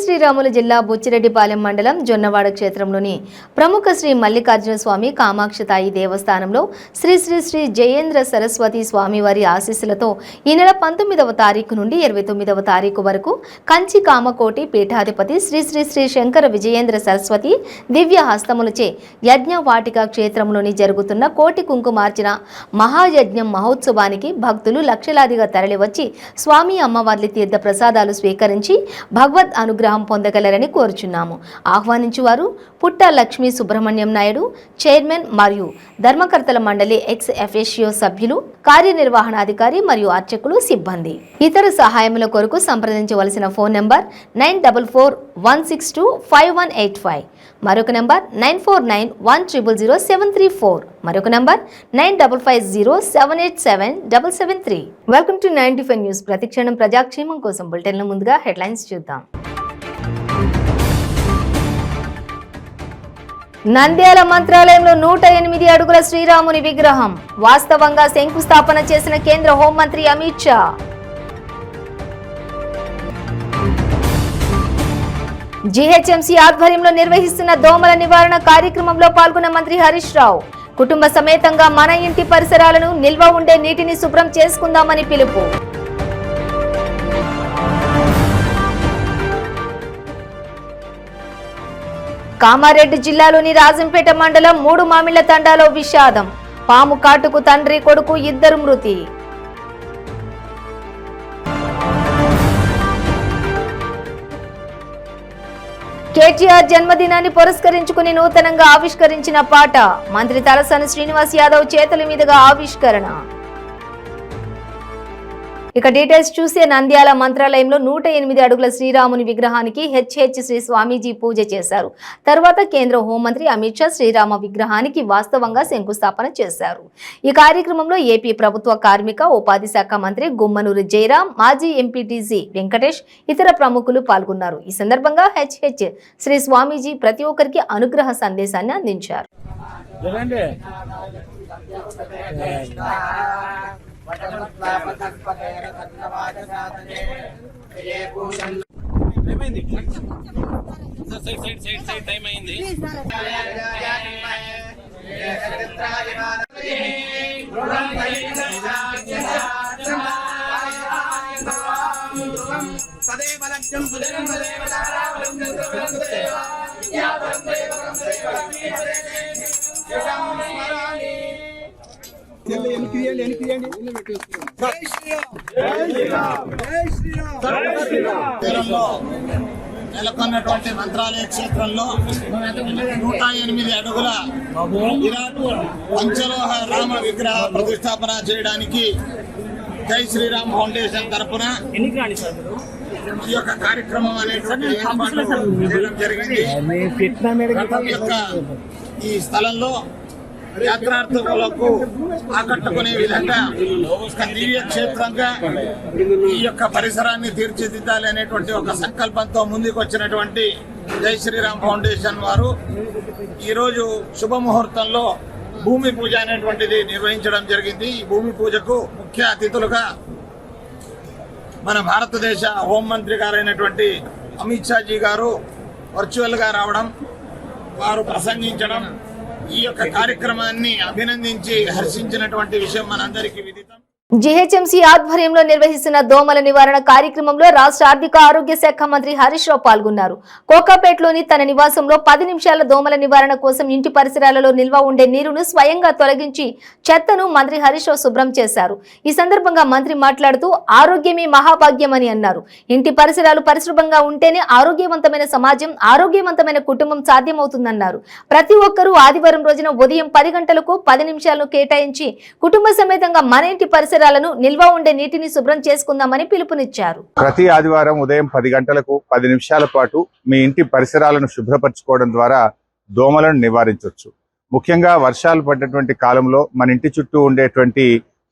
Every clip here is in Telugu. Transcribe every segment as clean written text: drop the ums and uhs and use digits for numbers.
శ్రీరాములు జిల్లా బుచ్చిరెడ్డిపాలెం మండలం జొన్నవాడ క్షేత్రంలోని ప్రముఖ శ్రీ మల్లికార్జున స్వామి కామాక్షతాయి దేవస్థానంలో శ్రీ శ్రీ శ్రీ జయేంద్ర సరస్వతి స్వామివారి ఆశీస్సులతో ఈ నెల 19వ తారీఖు నుండి 29వ తారీఖు వరకు కంచి కామకోటి పీఠాధిపతి శ్రీ శ్రీ శ్రీ శంకర విజయేంద్ర సరస్వతి దివ్య హస్తములచే యజ్ఞవాటిక క్షేత్రంలోని జరుగుతున్న కోటి కుంకుమార్చన మహాయజ్ఞం మహోత్సవానికి భక్తులు లక్షలాదిగా తరలివచ్చి స్వామి అమ్మవార్ల తీర్థ ప్రసాదాలు స్వీకరించి భగవద్ అనుగ్రహం పొందగలరని కోరుచున్నాము. ఆహ్వానించువారు పుట్ట లక్ష్మీ సుబ్రహ్మణ్యం నాయుడు, చైర్మన్ మరియు ధర్మకర్తల మండలి ఎక్స్ ఎఫెషియో సభ్యులు, కార్యనిర్వహణాధికారి మరియు అర్చకులు, సిబ్బంది. ఇతర సహాయముల కొరకు సంప్రదించవలసిన ఫోన్ నంబర్ 9441625185, మరొక నంబర్ 9491000734, మరొక నంబర్ 9550787773. Welcome to 95 news. ప్రతిక్షణం ప్రజాక్షేమం కోసం బులెటిన్ల ముందుగా హెడ్లైన్స్ చూద్దాం. నంద్యాల మంత్రాలయంలో 108 అడుగుల శ్రీరాముని విగ్రహం వాస్తవంగా శంకుస్థాపన చేసిన కేంద్ర హోంమంత్రి అమిత్ షా. జీహెచ్ఎంసీ ఆధ్వర్యంలో నిర్వహిస్తున్న దోమల నివారణ కార్యక్రమంలో పాల్గొన్న మంత్రి హరీష్ రావు. కుటుంబ సమేతంగా మన ఇంటి పరిసరాలను నిల్వ ఉండే నీటిని శుభ్రం చేసుకుందామని పిలుపు. కామారెడ్డి జిల్లాలోని రాజంపేట మండలం 3 మామిళ్ల తండాలో విషాదం. పాము కాటుకు తండ్రి కొడుకు ఇద్దరు మృతి. కేటీఆర్ జన్మదినాన్ని పురస్కరించుకుని నూతనంగా ఆవిష్కరించిన పాట. మంత్రి తలసాని శ్రీనివాస్ యాదవ్ చేతుల మీదుగా ఆవిష్కరణ. ఇక డీటెయిల్స్ చూసే నంద్యాల మంత్రాలయంలో 108 అడుగుల శ్రీరాముని విగ్రహానికి హెచ్హెచ్ శ్రీ స్వామీజీ పూజ చేశారు. తర్వాత కేంద్ర హోంమంత్రి అమిత్ షా శ్రీరామ విగ్రహానికి వాస్తవంగా శంకుస్థాపన చేశారు. ఈ కార్యక్రమంలో ఏపీ ప్రభుత్వ కార్మిక ఉపాధి శాఖ మంత్రి గుమ్మనూరు జయరాం, మాజీ ఎంపీటీసీ వెంకటేష్, ఇతర ప్రముఖులు పాల్గొన్నారు. ఈ సందర్భంగా హెచ్హెచ్ శ్రీ స్వామీజీ ప్రతి ఒక్కరికి అనుగ్రహ సందేశాన్ని అందించారు. నెలకొన్నటువంటి మంత్రాలయ క్షేత్రంలో 108 అడుగుల విరాట్ పంచలోహ రామ విగ్రహ ప్రతిష్టాపన చేయడానికి జై శ్రీరామ్ ఫౌండేషన్ తరఫున ఈ యొక్క కార్యక్రమం అనేటువంటి ఏర్పాటు చేయడం జరిగింది. ఈ స్థలంలో యాత్రార్థులకు ఆకట్టుకునే విధంగా ఒక దివ్య క్షేత్రంగా ఈ యొక్క పరిసరాన్ని తీర్చిదిద్దాలి అనేటువంటి ఒక సంకల్పంతో ముందుకు వచ్చినటువంటి జై శ్రీరామ్ ఫౌండేషన్ వారు ఈరోజు శుభముహూర్తంలో భూమి పూజ అనేటువంటిది నిర్వహించడం జరిగింది. ఈ భూమి పూజకు ముఖ్య అతిథులుగా మన భారతదేశ హోంమంత్రి గారైనటువంటి అమిత్ షాజీ గారు వర్చువల్ గా రావడం, వారు ప్రసంగించడం, ఈ యొక్క కార్యక్రమాన్ని అభినందించి హర్షించినటువంటి విషయం మనందరికీ విదితం. జీహెచ్ఎంసీ ఆధ్వర్యంలో నిర్వహిస్తున్న దోమల నివారణ కార్యక్రమంలో రాష్ట్ర ఆర్థిక ఆరోగ్య శాఖ మంత్రి హరీష్ రావు పాల్గొన్నారు. కోకాపేటలోని తన నివాసంలో 10 నిమిషాల దోమల నివారణ కోసం ఇంటి పరిసరాలలో నిల్వ ఉండే నీరును స్వయంగా తొలగించి చెత్తను మంత్రి హరీష్ రావు శుభ్రం చేశారు. ఈ సందర్భంగా మంత్రి మాట్లాడుతూ ఆరోగ్యమే మహాభాగ్యమని అన్నారు. ఇంటి పరిసరాలు పరిశుభ్రంగా ఉంటేనే ఆరోగ్యవంతమైన సమాజం, ఆరోగ్యవంతమైన కుటుంబం సాధ్యమవుతుందన్నారు. ప్రతి ఒక్కరూ ఆదివారం రోజున ఉదయం 10 గంటలకు 10 నిమిషాలను కేటాయించి కుటుంబ సమేతంగా మన ఇంటి పరిసరాలు నిల్వ ఉండే నీటిని శుభ్రం చేసుకుందామని పిలుపునిచ్చారు. ప్రతి ఆదివారం ఉదయం 10 గంటలకు 10 నిమిషాల పాటు మీ ఇంటి పరిసరాలను శుభ్రపరచుకోవడం ద్వారా దోమలను నివారించవచ్చు. ముఖ్యంగా వర్షాలు పడ్డటువంటి కాలంలో మన ఇంటి చుట్టూ ఉండేటువంటి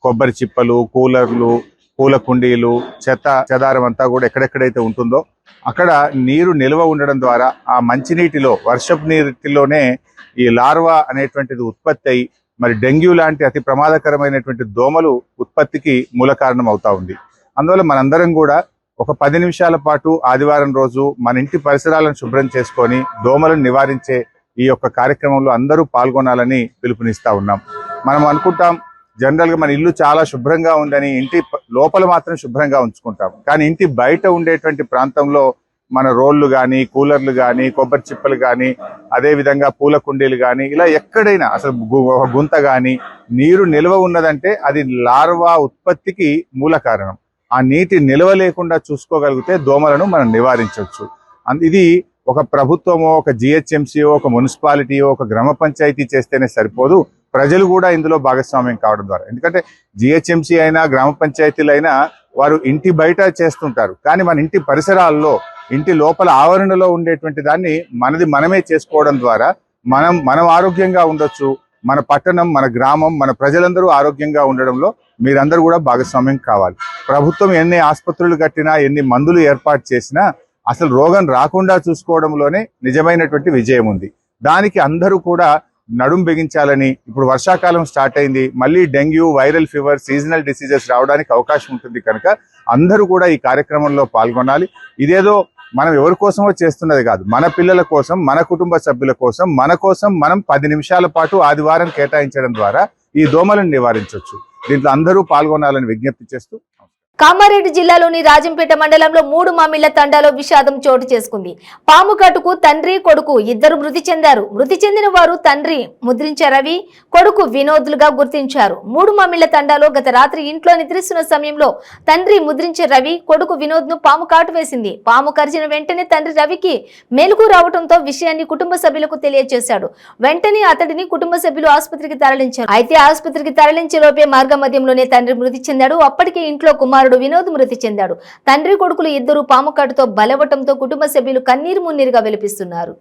కొబ్బరి చిప్పలు, కూలర్లు, పూల కుండీలు, చెదారం అంతా కూడా ఎక్కడెక్కడైతే ఉంటుందో అక్కడ నీరు నిల్వ ఉండడం ద్వారా ఆ మంచినీటిలో, వర్షపు నీటిలోనే ఈ లార్వా అనేటువంటిది ఉత్పత్తి అయి మరి డెంగ్యూ లాంటి అతి ప్రమాదకరమైనటువంటి దోమలు ఉత్పత్తికి మూల కారణం అవుతా ఉంది. అందువల్ల మనందరం కూడా ఒక 10 నిమిషాల పాటు ఆదివారం రోజు మన ఇంటి పరిసరాలను శుభ్రం చేసుకొని దోమలను నివారించే ఈ యొక్క కార్యక్రమంలో అందరూ పాల్గొనాలని పిలుపునిస్తా ఉన్నాం. మనం అనుకుంటాం జనరల్గా మన ఇల్లు చాలా శుభ్రంగా ఉందని ఇంటి లోపల మాత్రం శుభ్రంగా ఉంచుకుంటాం. కానీ ఇంటి బయట ఉండేటువంటి ప్రాంతంలో మన రోళ్లు కానీ, కూలర్లు కానీ, కొబ్బరి చిప్పలు కానీ, అదేవిధంగా పూల కుండీలు కానీ, ఇలా ఎక్కడైనా అసలు గుంత కానీ నీరు నిల్వ ఉన్నదంటే అది లార్వా ఉత్పత్తికి మూల కారణం. ఆ నీటి నిల్వ లేకుండా చూసుకోగలిగితే దోమలను మనం నివారించవచ్చు. ఇది ఒక ప్రభుత్వమో, ఒక జిహెచ్ఎంసీఓ, ఒక మున్సిపాలిటీయో, ఒక గ్రామ పంచాయతీ చేస్తేనే సరిపోదు, ప్రజలు కూడా ఇందులో భాగస్వామ్యం కావడం ద్వారా. ఎందుకంటే జిహెచ్ఎంసీ అయినా గ్రామ పంచాయతీలు అయినా వారు ఇంటి బయట చేస్తుంటారు, కానీ మన ఇంటి పరిసరాల్లో, ఇంటి లోపల ఆవరణలో ఉండేటువంటి దాన్ని మనమే చేసుకోవడం ద్వారా మనం ఆరోగ్యంగా ఉండొచ్చు. మన పట్టణం, మన గ్రామం, మన ప్రజలందరూ ఆరోగ్యంగా ఉండడంలో మీరందరూ కూడా భాగస్వామ్యం కావాలి. ప్రభుత్వం ఎన్ని ఆసుపత్రులు కట్టినా, ఎన్ని మందులు ఏర్పాటు చేసినా అసలు రోగం రాకుండా చూసుకోవడంలోనే నిజమైనటువంటి విజయం ఉంది. దానికి అందరూ కూడా నడుం బిగించాలని. ఇప్పుడు వర్షాకాలం స్టార్ట్ అయింది, మళ్ళీ dengue, viral fever, seasonal diseases రావడానికి అవకాశం ఉంటుంది కనుక అందరూ కూడా ఈ కార్యక్రమంలో పాల్గొనాలి. ఇదేదో మనం ఎవరి కోసమో చేస్తున్నది కాదు, మన పిల్లల కోసం, మన కుటుంబ సభ్యుల కోసం, మనం 10 నిమిషాల పాటు ఆదివారం కేటాయించడం ద్వారా ఈ దోమలను నివారించవచ్చు. దీంట్లో అందరూ పాల్గొనాలని విజ్ఞప్తి చేస్తూ కామారెడ్డి జిల్లాలోని రాజంపేట మండలంలో 3 మామిళ్ల తండాలో విషాదం చోటు చేసుకుంది. పాము కాటుకు తండ్రి, కొడుకు ఇద్దరు మృతి చెందారు. మృతి చెందిన వారు తండ్రి ముద్రించ రవి, కొడుకు వినోద్లుగా గుర్తించారు. 3 మామిళ్ల తండాలో గత రాత్రి ఇంట్లో నిద్రిస్తున్న సమయంలో తండ్రి ముద్రించ రవి, కొడుకు వినోద్ ను పాము కాటు వేసింది. పాము కరిచిన వెంటనే తండ్రి రవికి మెలకు రావడంతో విషయాన్ని కుటుంబ సభ్యులకు తెలియజేశాడు. వెంటనే అతడిని కుటుంబ సభ్యులు ఆసుపత్రికి తరలించారు. అయితే ఆసుపత్రికి తరలించే లోపే మార్గ మధ్యంలోనే తండ్రి మృతి చెందాడు. అప్పటికే ఇంట్లో కుమారుడు వినోద్ మృతి చెందాడు. తండ్రి కొడుకులు ఇద్దరు పాము కాటుతో బలవటంతో కుటుంబ సభ్యులు కన్నీరు మున్నీరుగా వెలిపిస్తున్నారు.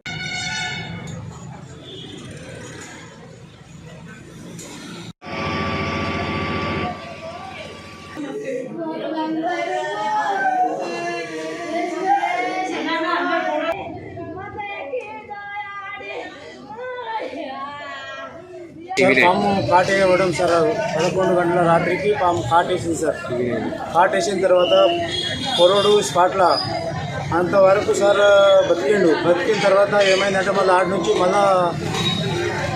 పాము కాటేయడం సార్, 11 గంటల రాత్రికి పాము కాటేసింది సార్. కాటేసిన తర్వాత పొరడు స్పాట్ల అంతవరకు సార్ బతికిండు. బతికిన తర్వాత ఏమైందంటే మళ్ళీ ఆడి నుంచి మళ్ళీ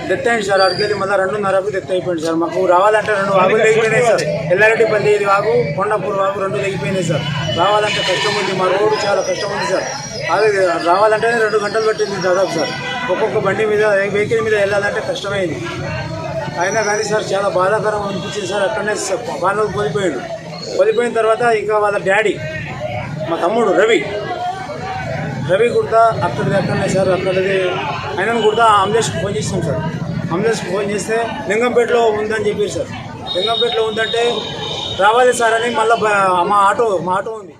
డెత్ అయింది సార్. ఆడికెళ్ళి మళ్ళీ 2:30కు డెత్ అయిపోయింది సార్. మాకు రావాలంటే 2 వాగులు తెగిపోయినాయి సార్. ఎల్లారెడ్డిపల్లి ఇది వాగు, కొండాపూర్ వాగు 2 తెగిపోయినాయి సార్. రావాలంటే కష్టం ఉంది, మా రోడ్డు చాలా కష్టం ఉంది సార్. అది రావాలంటేనే 2 గంటలు పట్టింది దాదాపు సార్. ఒక్కొక్క బండి మీద, వెహికల్ మీద వెళ్ళాలంటే కష్టమైంది. అయినా కానీ సార్ చాలా బాధాకరం అనిపించింది సార్. అక్కడనే బాగా కోల్పోయాడు. కోల్పోయిన తర్వాత ఇంకా వాళ్ళ డాడీ, మా తమ్ముడు రవి కూడా అక్కడనే సార్. అక్కడిది ఆయనను కూడా అంబులెన్స్కి ఫోన్ చేస్తాం సార్. అంబులెన్స్కి ఫోన్ చేస్తే లింగంపేటలో ఉందని చెప్పారు సార్. లింగంపేటలో ఉందంటే రావాలి సార్ అని మళ్ళీ మా ఆటో ఉంది.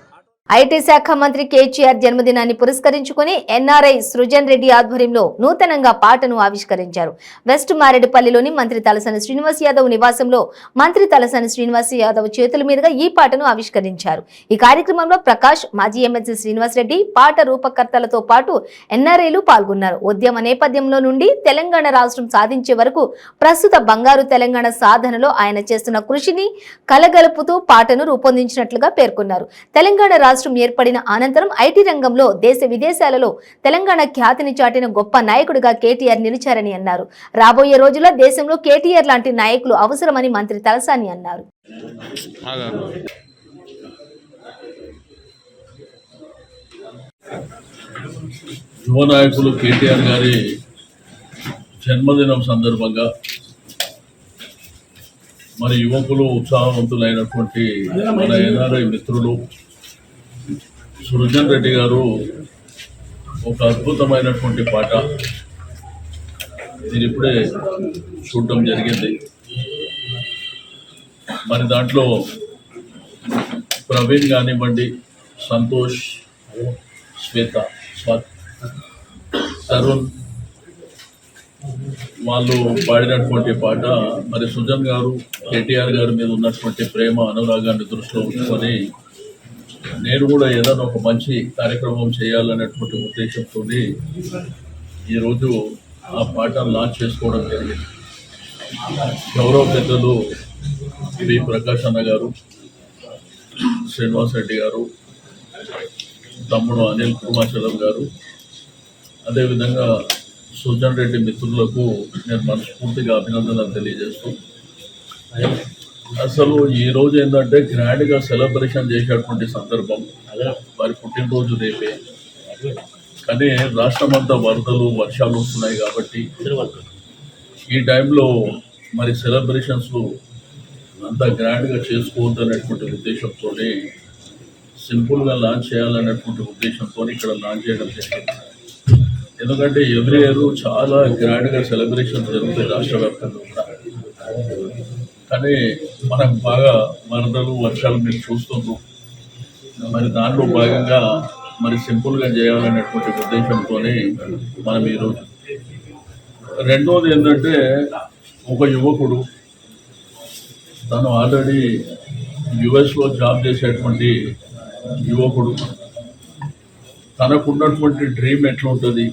ఐటీ శాఖ మంత్రి కేటీఆర్ జన్మదినాన్ని పురస్కరించుకుని ఎన్ఆర్ఐ సృజన్ రెడ్డి ఆధ్వర్యంలో నూతనంగా పాటను ఆవిష్కరించారు. వెస్ట్ మారేడుపల్లిలోని మంత్రి తలసాని శ్రీనివాస్ యాదవ్ నివాసంలో మంత్రి తలసాని శ్రీనివాస్ యాదవ్ చేతుల మీదుగా ఈ పాటను ఆవిష్కరించారు. ఈ కార్యక్రమంలో ప్రకాష్, మాజీ ఎమ్మెల్సీ శ్రీనివాస్ రెడ్డి, పాట రూపకర్తలతో పాటు ఎన్ఆర్ఐలు పాల్గొన్నారు. ఉద్యమ నేపథ్యంలో నుండి తెలంగాణ రాష్ట్రం సాధించే వరకు ప్రస్తుత బంగారు తెలంగాణ సాధనలో ఆయన చేస్తున్న కృషిని కలగలుపుతూ పాటను రూపొందించినట్లుగా పేర్కొన్నారు. తెలంగాణ రాష్ట్రం ఏర్పడిన అనంతరం ఐటీ రంగంలో దేశ విదేశాలలో తెలంగాణ ఖ్యాతిని చాటిన గొప్ప నాయకుడిగా కేటీఆర్ నిలిచారని అన్నారు. రాబోయే రోజుల్లో దేశంలో కేటీఆర్ లాంటి నాయకులు అవసరమని మంత్రి తలసాని అన్నారు. యువ నాయకులు కేటీఆర్ గారి జన్మదినం సందర్భంగా మరి యువకులు ఉత్సాహవంతులైనటువంటి మన ఎన్ఆర్ఐ మిత్రులు సృజన్ రెడ్డి గారు ఒక అద్భుతమైనటువంటి పాట దీని ఇప్పుడే చూడటం జరిగింది. మరి దాంట్లో ప్రవీణ్ కానివ్వండి, సంతోష్, శ్వేత, తరుణ్ వాళ్ళు పాడినటువంటి పాట మరి సుజన్ గారు కేటీఆర్ గారి మీద ఉన్నటువంటి ప్రేమ అనురాగాన్ని దృష్టిలో ఉంచుకొని నేను కూడా ఏదైనా ఒక మంచి కార్యక్రమం చేయాలనేటువంటి ఉద్దేశంతో ఈరోజు ఆ పాట లాంచ్ చేసుకోవడం జరిగింది. గౌరవ పెద్దలు బి ప్రకాష్ అన్న గారు, శ్రీనివాస్ రెడ్డి గారు, తమ్ముడు అనిల్ కుమాచలం గారు, అదేవిధంగా సుజన్ రెడ్డి మిత్రులకు నేను మనస్ఫూర్తిగా అభినందనలు తెలియజేస్తూ, అసలు ఈ రోజు ఏంటంటే గ్రాండ్గా సెలబ్రేషన్ చేసేటువంటి సందర్భం, వారి పుట్టినరోజు రేపే. కానీ రాష్ట్రమంతా వరదలు వర్షాలు వస్తున్నాయి కాబట్టి ఈ టైంలో మరి సెలబ్రేషన్స్ అంత గ్రాండ్గా చేసుకోవద్దనేటువంటి ఉద్దేశంతో సింపుల్గా లాంచ్ చేయాలనేటువంటి ఉద్దేశంతో ఇక్కడ లాంచ్ చేయడం జరిగింది. ఎందుకంటే ఎవ్రీ ఇయర్ చాలా గ్రాండ్గా సెలబ్రేషన్ జరుగుతాయి రాష్ట్ర వ్యాప్తంగా కూడా. కానీ మనకు బాగా వరదలు వర్షాలు మీరు చూస్తుండ్రు. మరి దాంట్లో భాగంగా మరి సింపుల్గా చేయాలనేటువంటి ఉద్దేశంతో మనం ఈరోజు. రెండోది ఏంటంటే ఒక యువకుడు తను ఆల్రెడీ యుఎస్లో జాబ్ చేసేటువంటి యువకుడు, తనకున్నటువంటి డ్రీమ్ ఎట్లా ఉంటుంది,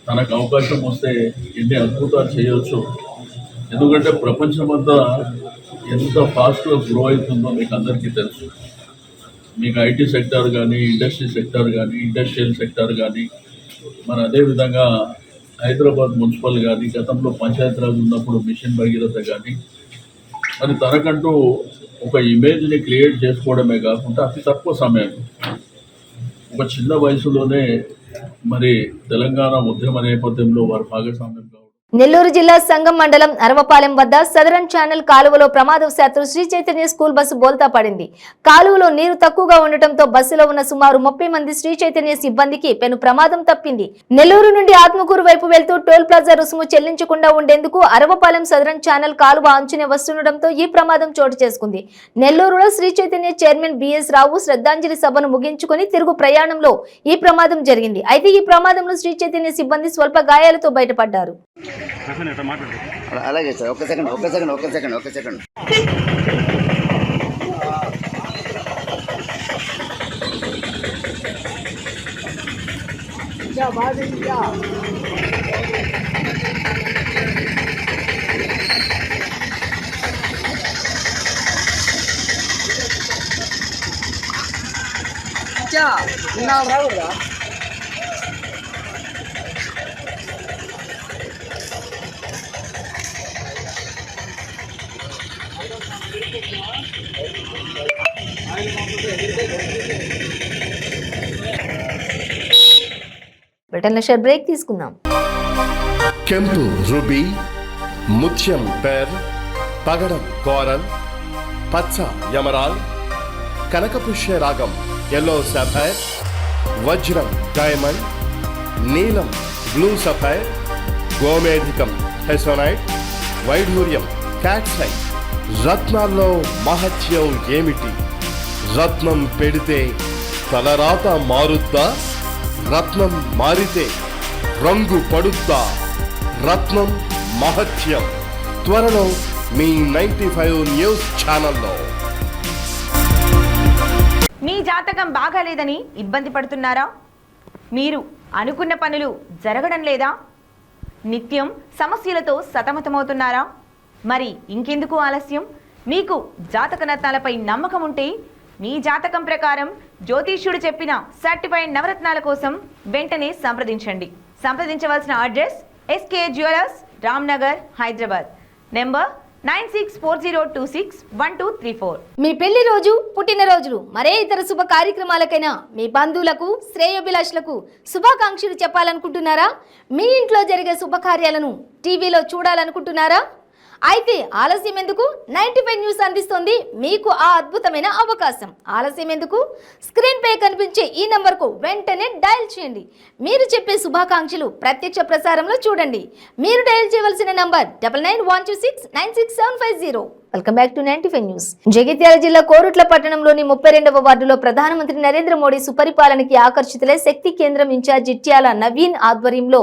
తనకు అవకాశం వస్తే ఎన్ని అద్భుతాలు చేయవచ్చు. ఎందుకంటే ప్రపంచమంతా ఎంత ఫాస్ట్గా గ్రో అవుతుందో మీకు అందరికీ తెలుసు. మీకు ఐటీ సెక్టార్ కానీ, ఇండస్ట్రీ సెక్టార్ కానీ, ఇండస్ట్రియల్ సెక్టార్ కానీ, మరి అదేవిధంగా హైదరాబాద్ మున్సిపల్ కానీ, గతంలో పంచాయతీరాజ్ ఉన్నప్పుడు మిషన్ భగీరథ కానీ, మరి తనకంటూ ఒక ఇమేజ్ని క్రియేట్ చేసుకోవడమే కాకుండా అతి తక్కువ సమయం, ఒక చిన్న వయసులోనే మరి తెలంగాణ ఉద్యమ నేపథ్యంలో వారి భాగస్వామ్యం కావడం. నెల్లూరు జిల్లా సంగం మండలం అరవపాలెం వద్ద సదరన్ ఛానల్ కాలువలో ప్రమాదవశాత్తు శ్రీ చైతన్య స్కూల్ బస్సు బోల్తా పడింది. కాలువలో నీరు తక్కువగా ఉండటంతో బస్సులో ఉన్న సుమారు 30 మంది శ్రీ చైతన్య సిబ్బందికి పెను ప్రమాదం తప్పింది. నెల్లూరు నుండి ఆత్మకూరు వైపు వెళ్తూ టోల్ ప్లాజా రుసుము చెల్లించకుండా ఉండేందుకు అరవపాలెం సదరన్ ఛానల్ కాలువ అంచునే వస్తుండటంతో ఈ ప్రమాదం చోటు చేసుకుంది. నెల్లూరులో శ్రీ చైతన్య చైర్మన్ బిఎస్ రావు శ్రద్ధాంజలి సభను ముగించుకుని తిరుగు ప్రయాణంలో ఈ ప్రమాదం జరిగింది. అయితే ఈ ప్రమాదంలో శ్రీ చైతన్య సిబ్బంది స్వల్ప గాయాలతో బయటపడ్డారు. అలాగే సార్, ఒక్క సెకండ్. రావురా బ్రేక్ తీసుకుందాం. ಕೆಂಪು ರುಬಿ, ಮುತ್ಯಂ ಪೆರ್, పగడం కోరల్, పచ్చ ఎమరాల్, కనకపుష్య రాగం ఎల్లో సఫైర్, వజ్రం డైమండ్, నీలం బ్లూ సఫైర్, గోమేధికం హెసోనైట్, వైఢూర్యం క్యాట్సైట్. రత్నాల్లో మహత్యం ఏమిటి? రత్నం పెడితే తలరాత మారుద్దా? రత్నం మారితే రంగు పడుద్దా? రత్నం మహత్యం త్వరలో మీ 95 న్యూస్ ఛానల్లో. మీ జాతకం బాగాలేదని ఇబ్బంది పడుతున్నారా? మీరు అనుకున్న పనులు జరగడం లేదా? నిత్యం సమస్యలతో సతమతమవుతున్నారా? మరి ఇంకెందుకు ఆలస్యం? మీకు జాతక రత్నాలపై నమ్మకం ఉంటే మీ జాతకం ప్రకారం జ్యోతిష్యుడు చెప్పిన సర్టిఫైడ్ నవరత్నాల కోసం వెంటనే సంప్రదించవలసిన address SK jewellers, Ramnagar, Hyderabad. Number 9640261234. మీ పెళ్లి రోజు, పుట్టినరోజులు, మరే ఇతర శుభ కార్యక్రమాలకైనా మీ బంధువులకు, శ్రేయోభిలాషులకు శుభాకాంక్షలు చెప్పాలనుకుంటున్నారా? మీ ఇంట్లో జరిగే శుభకార్యాలను టీవీలో చూడాలనుకుంటున్నారా? అయితే ఆలస్యం ఎందుకు? 95 న్యూస్ అందిస్తోంది మీకు ఆ అద్భుతమైన అవకాశం. ఆలస్యం ఎందుకు? స్క్రీన్ పై కనిపించే ఈ నంబర్కు వెంటనే డయల్ చేయండి. మీరు చెప్పే శుభాకాంక్షలు ప్రత్యక్ష ప్రసారంలో చూడండి. మీరు డయల్ చేయవలసిన number 9912696750. Welcome back to 95 news. Jagtial జిల్లా కోరుట్ల పట్టణంలోని 32వ వార్డులో ప్రధానమంత్రి నరేంద్ర మోడీ సుపరిపాలనకి ఆకర్షితులై శక్తి కేంద్రం ఇన్ఛార్జ్ ఇట్యాల నవీన్ ఆధ్వర్యంలో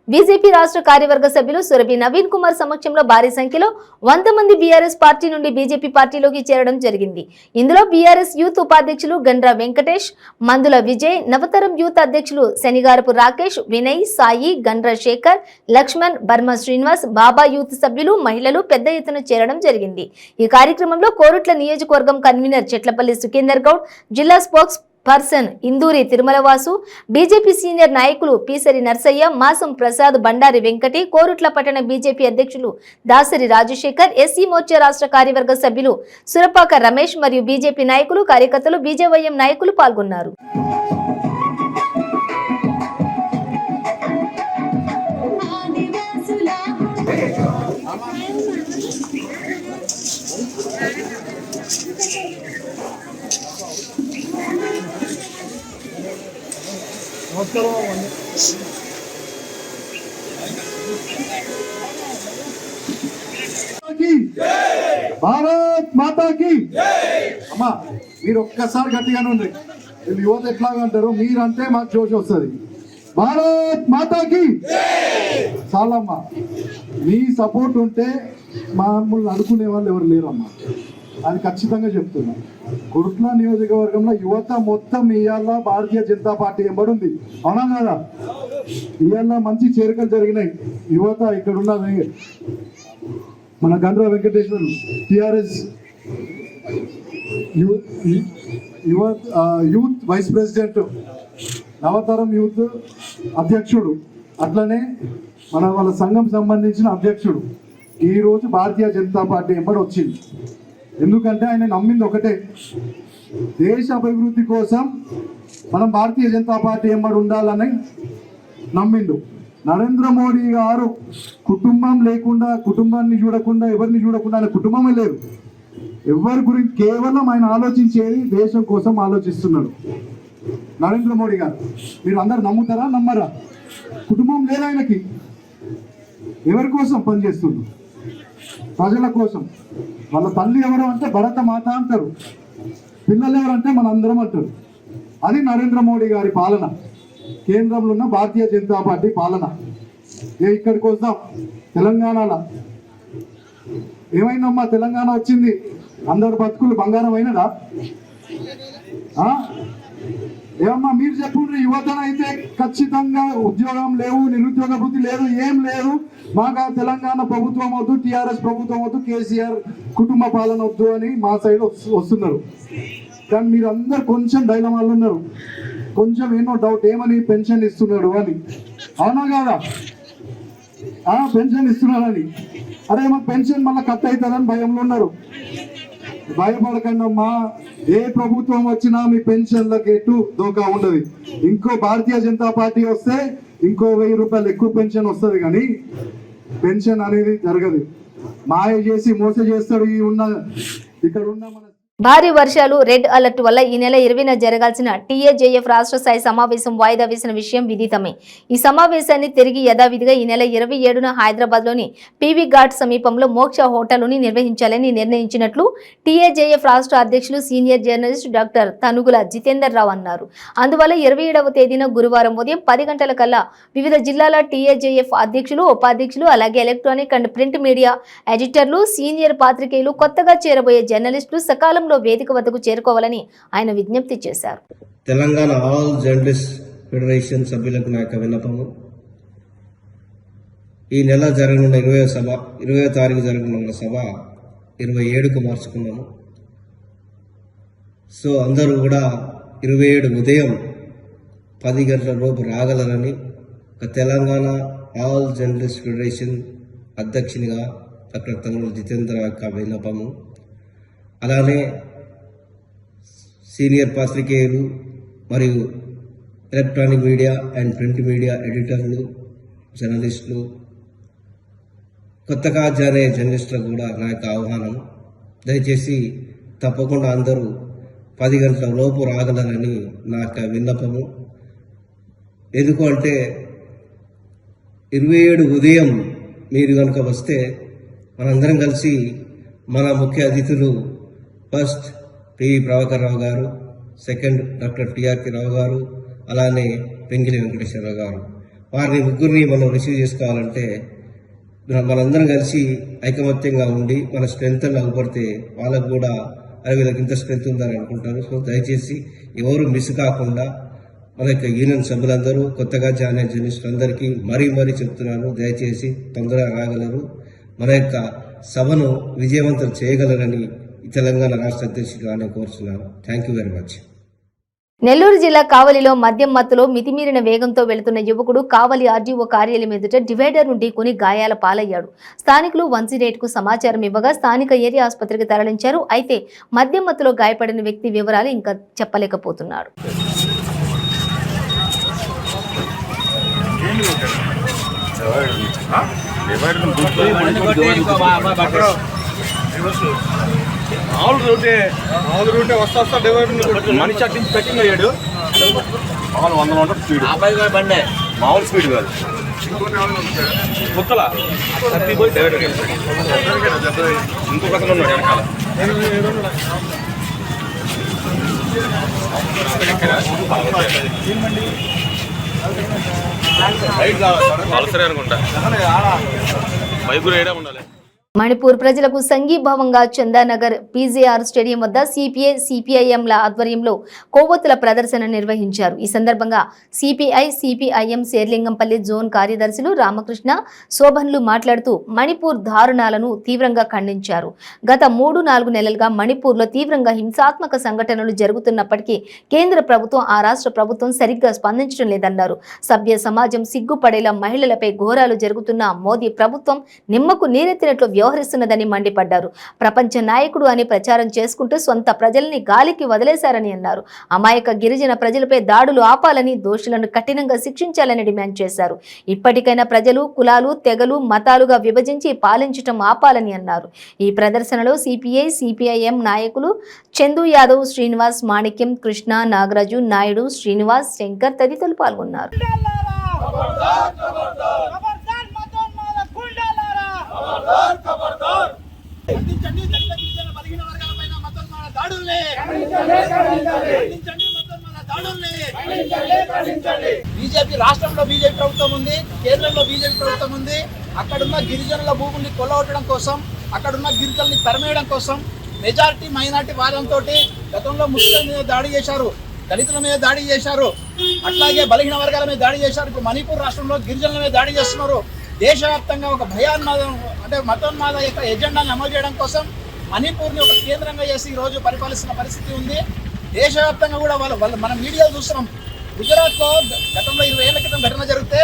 బీజేపీ రాష్ట్ర కార్యవర్గ సభ్యులు సురభి నవీన్ కుమార్ సమక్షంలో భారీ సంఖ్యలో 100 మంది బీఆర్ఎస్ పార్టీ నుండి బీజేపీ పార్టీలోకి చేరడం జరిగింది. ఇందులో బీఆర్ఎస్ యూత్ ఉపాధ్యక్షులు గండ్ర వెంకటేష్, మందుల విజయ్, నవతరం యూత్ అధ్యక్షులు శనిగారపు రాకేష్, వినయ్, సాయి, గండ్ర శేఖర్, లక్ష్మణ్, బర్మ శ్రీనివాస్, బాబా యూత్ సభ్యులు, మహిళలు పెద్ద ఎత్తున చేరడం జరిగింది. ఈ కార్యక్రమంలో కోరుట్ల నియోజకవర్గం కన్వీనర్ చెట్లపల్లి సుఖేందర్ గౌడ్, జిల్లా spokesperson Induri Tirumalavasu, BJP senior నాయకులు పీసరి నర్సయ్య, మాసం ప్రసాద్, బండారి వెంకటి, కోరుట్ల పట్టణ బీజేపీ అధ్యక్షులు దాసరి రాజశేఖర్, ఎస్సీ మోర్చా రాష్ట్ర కార్యవర్గ సభ్యులు సురపాక రమేష్ మరియు బీజేపీ నాయకులు, కార్యకర్తలు, బీజేవైఎం నాయకులు పాల్గొన్నారు. భారత్ మాతాకి. అమ్మా మీరు ఒక్కసారి గట్టిగానే ఉంది. వీళ్ళు యువత ఎట్లాగా అంటారు, మీరంటే మాకు జోష్ వస్తుంది. భారత్ మాతాకి చాలమ్మా. మీ సపోర్ట్ ఉంటే మమ్మల్ని అనుకునే వాళ్ళు ఎవరు లేరమ్మా, అది ఖచ్చితంగా చెప్తున్నా. కొరుట్ల నియోజకవర్గంలో యువత మొత్తం ఇవాళ భారతీయ జనతా పార్టీ ఎంబడుంది, అవునా కదా? ఇవాళ మంచి చేరికలు జరిగినాయి. యువత ఇక్కడున్న మన Gandra Venkateshwar TRS youth vice president, నవతరం యూత్ అధ్యక్షుడు, అట్లనే వాళ్ళ సంఘం సంబంధించిన అధ్యక్షుడు ఈరోజు భారతీయ జనతా పార్టీ ఎంబడి వచ్చింది. ఎందుకంటే ఆయన నమ్మింది ఒకటే, దేశ అభివృద్ధి కోసం మనం భారతీయ జనతా పార్టీ ఎంబడి ఉండాలని నమ్మిండు. నరేంద్ర మోడీ గారు కుటుంబం లేకుండా, కుటుంబాన్ని చూడకుండా, ఎవరిని చూడకుండా, ఆయన కుటుంబమే లేదు. ఎవరి గురించి కేవలం ఆయన ఆలోచించేది దేశం కోసం ఆలోచిస్తున్నాడు నరేంద్ర మోడీ గారు. మీరు అందరు నమ్ముతారా నమ్మరా? కుటుంబం లేదు ఆయనకి. ఎవరి కోసం పనిచేస్తుంది? ప్రజల కోసం. వాళ్ళ తల్లి ఎవరు అంటే భరత మాత అంటారు, పిల్లలు ఎవరంటే మనందరం అంటారు. అది నరేంద్ర మోడీ గారి పాలన, కేంద్రంలో ఉన్న భారతీయ జనతా పార్టీ పాలన. ఇక్కడికి వస్తాం, తెలంగాణలో ఏమైందమ్మా? తెలంగాణ వచ్చింది, అందరు బతుకులు బంగారం అయినదా? ఏమమ్మా మీరు చెప్పుండ్రి. యువతనైతే ఖచ్చితంగా ఉద్యోగం లేవు, నిరుద్యోగ వృత్తి లేదు, ఏం లేదు. మాకు తెలంగాణ ప్రభుత్వం వద్దు, టీఆర్ఎస్ ప్రభుత్వం వద్దు, కేసీఆర్ కుటుంబ పాలన వద్దు అని మా సైడ్ వస్తున్నారు. కానీ మీరు అందరు కొంచెం డైలమాలు ఉన్నారు, కొంచెం ఏమో డౌట్, ఏమని పెన్షన్ ఇస్తున్నాడు అని. అవునా కాదా? పెన్షన్ ఇస్తున్నాడని. అరే మాకు పెన్షన్ మళ్ళీ కట్ అవుతుందని భయంలో ఉన్నారు. భయపడకండి అమ్మా, ఏ ప్రభుత్వం వచ్చినా మీ పెన్షన్లకు ఎటు దోకా ఉండదు. ఇంకో భారతీయ జనతా పార్టీ వస్తే ఇంకో 1000 రూపాయలు ఎక్కువ పెన్షన్ వస్తుంది, కానీ పెన్షన్ అనేది జరగదు. మాయ చేసి మోస చేస్తాడు ఇక్కడ ఉన్న మన. భారీ వర్షాలు, రెడ్ అలర్ట్ వల్ల ఈ నెల 20న జరగాల్సిన టీఏజేఎఫ్ రాష్ట్ర స్థాయి సమావేశం వాయిదా వేసిన విషయం విదితమే. ఈ సమావేశాన్ని తిరిగి యథావిధిగా ఈ నెల 27న హైదరాబాద్లోని పీవీ ఘాట్ సమీపంలో మోక్ష హోటల్లోని నిర్వహించాలని నిర్ణయించినట్లు టీఏజేఎఫ్ రాష్ట్ర అధ్యక్షులు senior journalist doctor Tanugula Jitender Rao అన్నారు. అందువల్ల 27వ తేదీన గురువారం ఉదయం 10 గంటల కల్లా వివిధ జిల్లాల టీఏజేఎఫ్ అధ్యక్షులు, ఉపాధ్యక్షులు, అలాగే ఎలక్ట్రానిక్ అండ్ ప్రింట్ మీడియా ఎడిటర్లు, సీనియర్ పాత్రికేయులు, కొత్తగా చేరబోయే జర్నలిస్టులు సకాలం వేదిక వద్దకు చేరుకోవాలని ఆయన విజ్ఞప్తి చేశారు. తెలంగాణ ఆల్ జర్నలిస్ట్ ఫెడరేషన్ సభ్యులకు నా యొక్క విన్నపము, ఈ నెల జరగనున్న 20వ తారీఖు జరగనున్న సభ 27కు మార్చుకున్నాము. సో అందరూ కూడా 27 ఉదయం 10 గంటల లోపు రాగలరని తెలంగాణ ఆల్ జర్నలిస్ట్ ఫెడరేషన్ అధ్యక్షునిగా డాక్టర్ తనుగుల జితేంద్ర యొక్క విన్నపము. అలానే సీనియర్ పాత్రికేయులు మరియు electronic media and print media ఎడిటర్లు, జర్నలిస్టులు, కొత్తగా జాయిన్ అయ్యే జర్నలిస్టులకు కూడా నా యొక్క ఆహ్వానం. దయచేసి తప్పకుండా అందరూ 10 గంటల లోపు రాగలరని నా యొక్క విన్నపము. ఎందుకు అంటే 27 ఉదయం మీరు కనుక వస్తే మనందరం కలిసి మన ముఖ్య అతిథులు ఫస్ట్ పివి ప్రభాకర్ రావు గారు, సెకండ్ డాక్టర్ టిఆర్కే రావు గారు, అలానే పెంగిలి వెంకటేశ్వరరావు గారు, వారిని ముగ్గురిని మనం రిసీవ్ చేసుకోవాలంటే మనందరం కలిసి ఐకమత్యంగా ఉండి మన స్ట్రెంత్ అగుపడితే వాళ్ళకు కూడా వీళ్ళకి ఇంత స్ట్రెంత్ ఉందని అనుకుంటారు. సో దయచేసి ఎవరు మిస్ కాకుండా మన యొక్క యూనియన్ సభ్యులందరూ, కొత్తగా జాయిన్ అయ్యే జర్నలిస్టులందరికీ మరీ చెప్తున్నాను, దయచేసి తొందరగా రాగలరు, మన యొక్క సభను విజయవంతం చేయగలరని తెలంగాణ రాష్ట్ర అధ్యక్షుడిగా కోరుతున్నాను. Thank you very much. Nellore జిల్లా కావలిలో మద్యం మత్తులో మితిమీరిన వేగంతో వెళుతున్న యువకుడు కావలి ఆర్డీఓ కార్యాలయం ఎదుట డివైడర్ నుండి కొని గాయాల పాలయ్యాడు. స్థానికులు 108కు సమాచారం ఇవ్వగా స్థానిక ఏరియా ఆసుపత్రికి తరలించారు. అయితే మద్యం మత్తులో గాయపడిన వ్యక్తి వివరాలు ఇంకా చెప్పలేకపోతున్నాడు. మామూలు రూటే వస్తా మనిషి అటు నుంచి కటింగ్ అయ్యాడు. మామూలు 100 ఉంటుంది స్పీడ్, బండి మామూలు స్పీడ్ కాదు. ముక్కల పోయి ఇంకొక అతను ఉన్నాడు వెనకాల. అవసరం అనుకుంటా బైక్ రేడా ఉండాలి. మణిపూర్ ప్రజలకు సంఘీభావంగా చందానగర్ పీజేఆర్ స్టేడియం వద్ద సిపిఐ సిపిఐఎంల ఆధ్వర్యంలో కొవ్వొత్తుల ప్రదర్శన నిర్వహించారు. ఈ సందర్భంగా సిపిఐ సిపిఐఎం శేర్లింగంపల్లి జోన్ కార్యదర్శులు రామకృష్ణ శోభన్లు మాట్లాడుతూ మణిపూర్ దారుణాలను తీవ్రంగా ఖండించారు. గత 3-4 నెలలుగా మణిపూర్లో తీవ్రంగా హింసాత్మక సంఘటనలు జరుగుతున్నప్పటికీ కేంద్ర ప్రభుత్వం ఆ రాష్ట్ర ప్రభుత్వం సరిగ్గా స్పందించడం లేదన్నారు. సభ్య సమాజం సిగ్గుపడేలా మహిళలపై ఘోరాలు జరుగుతున్న మోదీ ప్రభుత్వం నిమ్మకు నీరెత్తినట్లు వ్యవహరిస్తున్నదని మండిపడ్డారు. ప్రపంచ నాయకుడు అని ప్రచారం చేసుకుంటూ సొంత ప్రజల్ని గాలికి వదిలేశారని అన్నారు. అమాయక గిరిజన ప్రజలపై దాడులు ఆపాలని, దోషులను కఠినంగా శిక్షించాలని డిమాండ్ చేశారు. ఇప్పటికైనా ప్రజలు కులాలు, తెగలు, మతాలుగా విభజించి పాలించటం ఆపాలని అన్నారు. ఈ ప్రదర్శనలో సిపిఐ సిపిఐఎం నాయకులు చందు యాదవ్, శ్రీనివాస్, మాణిక్యం, కృష్ణ, నాగరాజు, నాయుడు, శ్రీనివాస్, శంకర్ తదితరులు పాల్గొన్నారు. బీజేపీ రాష్ట్రంలో బీజేపీ ప్రభుత్వం ఉంది, కేంద్రంలో బీజేపీ ప్రభుత్వం ఉంది. అక్కడున్న గిరిజనుల భూముల్ని కొల్లగొట్టడం కోసం, అక్కడున్న గిరిజనుల్ని తరిమేయడం కోసం మెజారిటీ మైనార్టీ వాదంతో గతంలో ముస్లింల మీద దాడి చేశారు, దళితుల మీద దాడి చేశారు, అట్లాగే బలహీన వర్గాల మీద దాడి చేశారు. ఇప్పుడు మణిపూర్ రాష్ట్రంలో గిరిజనుల మీద దాడి చేస్తున్నారు. దేశవ్యాప్తంగా ఒక భయోన్మాదం అంటే మతోన్మాద యొక్క ఎజెండాను అమలు చేయడం కోసం మణిపూర్ని ఒక కేంద్రంగా చేసి ఈరోజు పరిపాలిస్తున్న పరిస్థితి ఉంది. దేశవ్యాప్తంగా కూడా వాళ్ళు మన మీడియాలో చూస్తున్నాం. గుజరాత్లో గతంలో 20 ఏళ్ల క్రితం ఘటన జరిగితే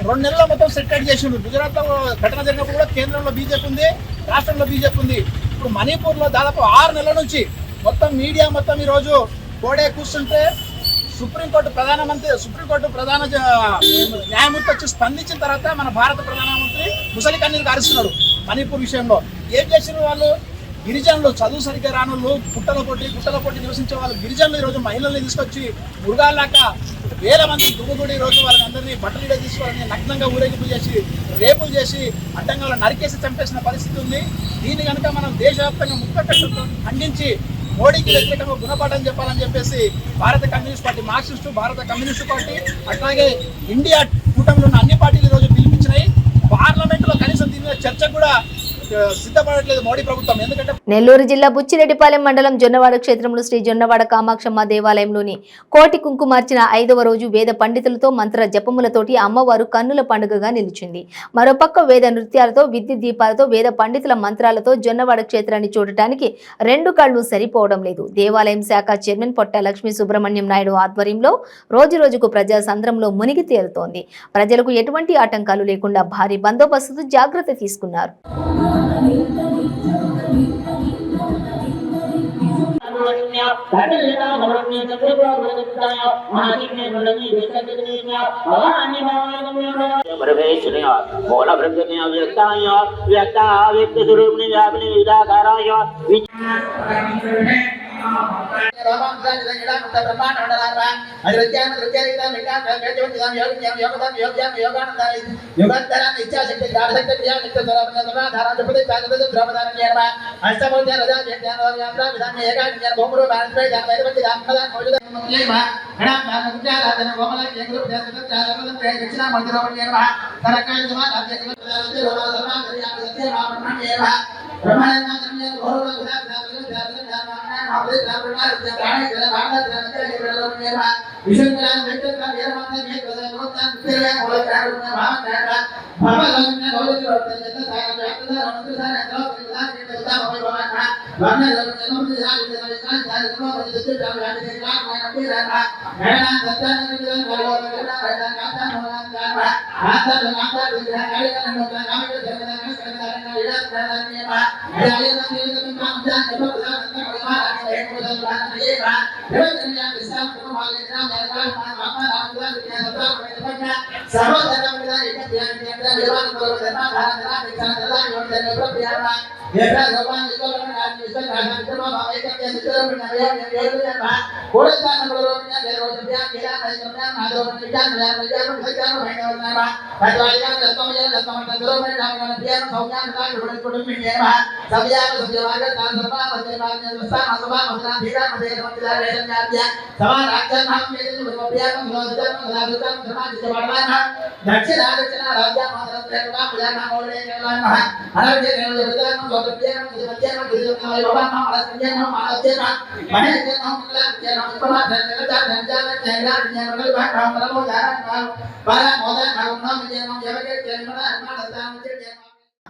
2 నెలల్లో మొత్తం సెటిల్ చేసిండు. గుజరాత్లో ఘటన జరిగినప్పుడు కూడా కేంద్రంలో బీజేపీ ఉంది, రాష్ట్రంలో బీజేపీ ఉంది. ఇప్పుడు మణిపూర్లో దాదాపు 6 నెలల నుంచి మొత్తం మీడియా మొత్తం ఈరోజు కోడే కూర్చుంటే సుప్రీంకోర్టు ప్రధాన న్యాయమూర్తి వచ్చి స్పందించిన తర్వాత మన భారత ప్రధానమంత్రి ముసలి కన్నీరు కారుస్తున్నాడు. మణిపూర్ విషయంలో ఏం చేసిన వాళ్ళు గిరిజనులు, చదువు సరిగ్గా రానులు, గుట్టల పొట్టి నివసించే వాళ్ళు గిరిజనులు ఈరోజు మహిళల్ని తీసుకొచ్చి మృగాల్లాక వేల మంది దుర్గుడి ఈరోజు వాళ్ళందరినీ బట్టలు తీసుకోవాలని నగ్నంగా ఊరేగింపు చేసి రేపులు చేసి అడ్డంగా నరికేసి చంపేసిన పరిస్థితి ఉంది. దీన్ని కనుక మనం దేశవ్యాప్తంగా ముక్తకట్టుతో ఖండించి మోడీకి వ్యతిరేకంగా గుణపాఠం చెప్పాలని చెప్పేసి భారత కమ్యూనిస్ట్ పార్టీ, మార్క్సిస్టు భారత కమ్యూనిస్టు పార్టీ, అట్లాగే ఇండియా కూటమిలో ఉన్న అన్ని పార్టీలు ఈరోజు పిలిపించినాయి. పార్లమెంట్లో కనీసం దీని మీద చర్చ కూడా సిద్ధపడట్లేదు మోడీ ప్రభుత్వం. ఎందుకంటే నెల్లూరు జిల్లా బుచ్చిరెడ్డిపాలెం మండలం జొన్నవాడ క్షేత్రంలో శ్రీ జొన్నవాడ కామాక్షమ్మ దేవాలయంలోని కోటి కుంకుమార్చిన 5వ రోజు వేద పండితులతో మంత్ర జపములతోటి అమ్మవారు కన్నుల పండుగగా నిలిచింది. మరోపక్క వేద నృత్యాలతో, విద్యుత్ దీపాలతో, వేద పండితుల మంత్రాలతో జొన్నవాడ క్షేత్రాన్ని చూడటానికి 2 కళ్ళు సరిపోవడం లేదు. దేవాలయం శాఖ చైర్మన్ పొట్ట లక్ష్మీ సుబ్రహ్మణ్యం నాయుడు ఆధ్వర్యంలో రోజురోజుకు ప్రజా సంద్రంలో మునిగి తేలుతోంది. ప్రజలకు ఎటువంటి ఆటంకాలు లేకుండా భారీ బందోబస్తు జాగ్రత్త తీసుకున్నారు.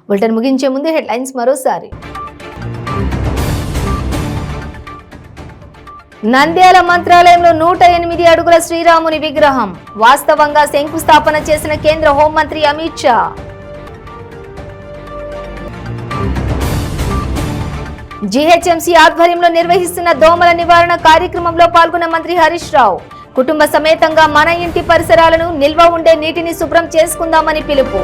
బులెటిన్ ముగించే ముందు హెడ్లైన్స్ మరోసారి. నంద్యాల మంత్రాలయంలో 108 అడుగుల శ్రీరాముని విగ్రహం వాస్తవంగా శంకుస్థాపన చేసిన కేంద్ర హోంమంత్రి అమిత్ షా. జీహెచ్ఎంసీ ఆధ్వర్యంలో నిర్వహిస్తున్న దోమల నివారణ కార్యక్రమంలో పాల్గొన్న మంత్రి హరీష్ రావు. కుటుంబ సమేతంగా మన ఇంటి పరిసరాలను నిల్వ ఉండే నీటిని శుభ్రం చేసుకుందామని పిలుపు.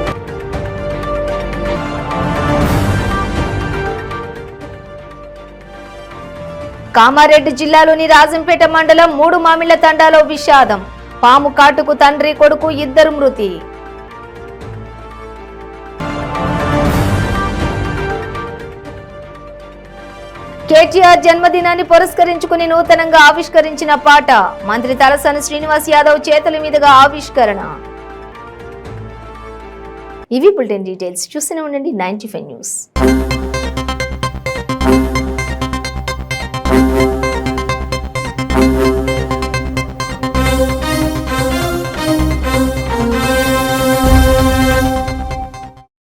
కామారెడ్డి జిల్లాలోని రాజంపేట మండలం 3 మామిళ్ల తండాలో విషాదం. పాము కాటుకు తండ్రి కొడుకు 2 మృతి. కేటీఆర్ జన్మదినాన్ని పురస్కరించుకుని నూతనంగా ఆవిష్కరించిన పాట మంత్రి తలసాని శ్రీనివాస్ యాదవ్ చేతుల మీదుగా ఆవిష్కరణ. ఇవి బులెటిన్ డీటెయిల్స్. చూస్తూనే ఉండండి 95 న్యూస్.